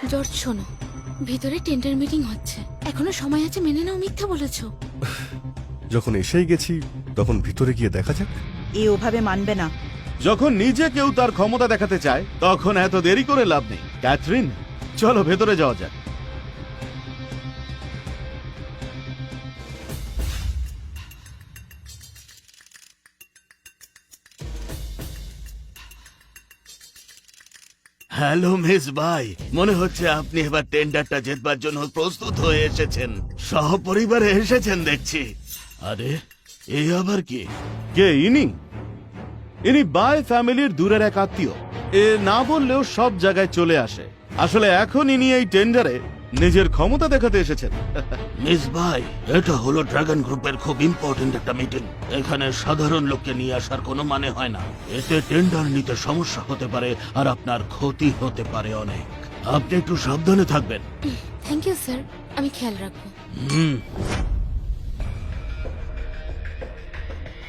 George শোনো, ভিতরে tender meeting হচ্ছে, এখনো সময় আছে, মেনে নাও মিথ্যা বলেছো। যখন এসেই গেছি তখন ভিতরে গিয়ে দেখা যাক। এ ওভাবে মানবে না। যখন নিজে কেউ তার ক্ষমতা দেখাতে চায় তখন এত দেরি করে লাভ নেই। ক্যাথরিন, চলো ভেতরে যাওয়া যাক। হ্যালো মিস ভাই, মনে হচ্ছে আপনি এবার টেন্ডারটা জেতবার জন্য প্রস্তুত হয়ে এসেছেন। সহপরিবারে এসেছেন দেখছি। আরে এই আবার কি? কে ইনি? ইনি বাই ফ্যামিলির দূরের এক আত্মীয়। এ না বললেও সব জায়গায় চলে আসে। আসলে এখন ইনি এই টেন্ডারে নিজের ক্ষমতা দেখাতে এসেছেন। মিস ভাই, এটা হলো ড্রাগন গ্রুপের খুব ইম্পর্টেন্ট একটা মিটিং। এখানে সাধারণ লোককে নিয়ে আসার কোনো মানে হয় না। এতে টেন্ডার নিতে সমস্যা হতে পারে আর আপনার ক্ষতি হতে পারে অনেক। আপনি একটু সাবধানে থাকবেন। থ্যাংক ইউ স্যার, আমি খেয়াল রাখবো।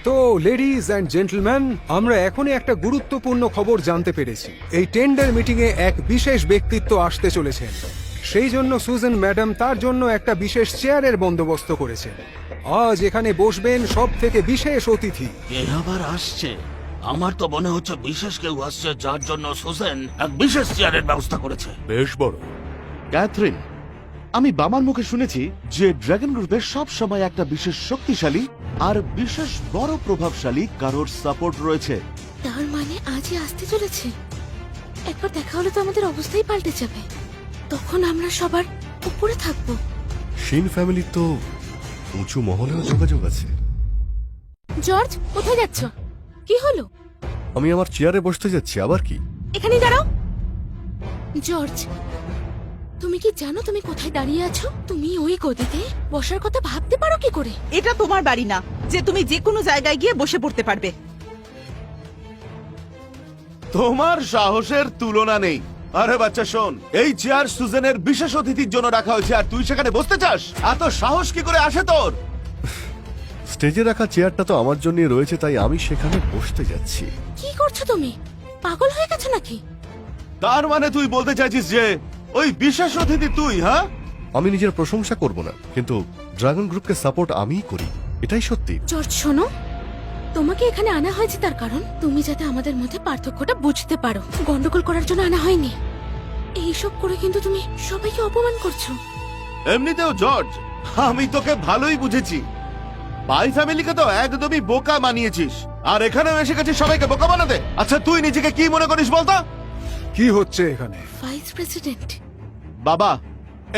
তো লেডিজ অ্যান্ড জেন্টলম্যান, আমরা এখনই একটা গুরুত্বপূর্ণ খবর জানতে পেরেছি। এই টেন্ডার মিটিংয়ে এক বিশেষ ব্যক্তিত্ব আসতে চলেছেন। সেই জন্য সুজান ম্যাডাম তার জন্য একটা বিশেষ চেয়ারের বন্দোবস্ত করেছেন। আজ এখানে বসবেন সব থেকে বিশেষ অতিথি। কে আবার আসছে? আমার তো মনে হচ্ছে বিশেষ কেউ আসছে, যার জন্য সুজেন এক বিশেষ চেয়ারের ব্যবস্থা করেছে। বেশ বড়। ক্যাথরিন, আমি বাবার মুখে শুনেছি যে ড্রাগন গ্রুপের সব সময় একটা বিশেষ শক্তিশালী আর বিশেষ বড় প্রভাবশালী কারোর সাপোর্ট রয়েছে। তার মানে আজই আসতে চলেছে। একবার দেখা হলে তো আমাদের অবস্থাই পাল্টে যাবে। তখন আমরা সবার উপরে থাকবো। শিন ফ্যামিলির তো উঁচু মহলেও যোগাযোগ আছে। জর্জ, কোথায় যাচ্ছ? কি হলো? আমি আমার চেয়ারে বসতে যাচ্ছি, আবার কি? এখানেই দাঁড়াও। জর্জ, তুমি কি জানো তুমি কোথায় দাঁড়িয়ে আছো? তুমি ওই গদিতে বসার কথা ভাবতে পারো কি করে? এটা তোমার বাড়ি না যে তুমি যে কোনো জায়গায় গিয়ে বসে পড়তে পারবে। তোমার সাহসের তুলনা নেই। আরে বাচ্চা শোন, এই চেয়ার সুজেনের বিশেষ অতিথির জন্য রাখা হয়েছে আর তুই সেখানে বসতে চাস? এত সাহস কি করে আসে তোর? স্টেজে রাখা চেয়ারটা তো আমার জন্যই রয়েছে, তাই আমি সেখানে বসতে যাচ্ছি। কি করছো তুমি? পাগল হয়ে গেছো নাকি? তার মানে তুই বলতে চাইছিস যে ওই বিশেষ অতিথি তুই? হ্যাঁ, আমি নিজের প্রশংসা করব না, কিন্তু ড্রাগন গ্রুপকে সাপোর্ট আমিই করি, এটাই সত্যি। জর্জ শোনো, তোমাকে এখানে আনা হয়েছে তার কারণ তুমি যাতে আমাদের মধ্যে পার্থক্যটা বুঝতে পারো। গন্ডগোল করার জন্য আনা হয়নি। এইসব করে কিন্তু তুমি সবাইকে অপমান করছো। এমনিতেও জর্জ, আমি তোকে ভালোই বুঝেছি। বাই ফ্যামিলিকে তো একদমই বোকা বানিয়েছিস, আর এখানেও এসে গেছিস সবাইকে বোকা বানাতে। আচ্ছা তুই নিজেকে কি মনে করিস বলতো? কি হচ্ছে এখানে? Vice president. বাবা,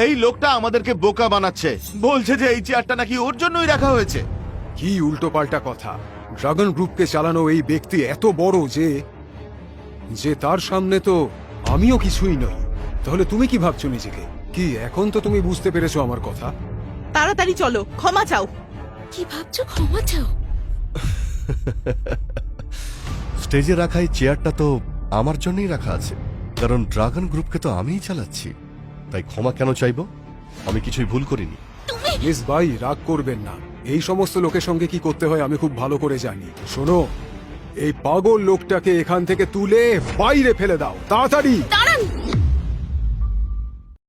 এই লোকটা আমাদেরকে বোকা বানাচ্ছে। বলছে যে এই চেয়ারটা নাকি ওর জন্যই রাখা হয়েছে। কি উল্টোপাল্টা কথা! ড্রাগন গ্রুপকে চালানো এই ব্যক্তি এত বড় যে তার সামনে তো আমিও কিছুই নই। তাহলে তুমি কি ভাবছো নিজেকে? কি এখন তো তুমি বুঝতে পেরেছো আমার কথা? তাড়াতাড়ি চলো, ক্ষমা চাও। কি ভাবছো? ক্ষমা চাও? স্টেজে রাখা এই চেয়ারটা তো আমার জন্যই রাখা আছে, কারণ ড্রাগন গ্রুপকে তো আমিই চালাচ্ছি। তাই ক্ষমা কেন চাইবো? আমি কিছুই ভুল করিনি। মিস ভাই, রাগ করবেন না। এই সমস্ত লোকের সঙ্গে কি করতে হয় আমি খুব ভালো করে জানি। শোনো, এই পাগল লোকটাকে এখান থেকে তুলে বাইরে ফেলে দাও, তাড়াতাড়ি।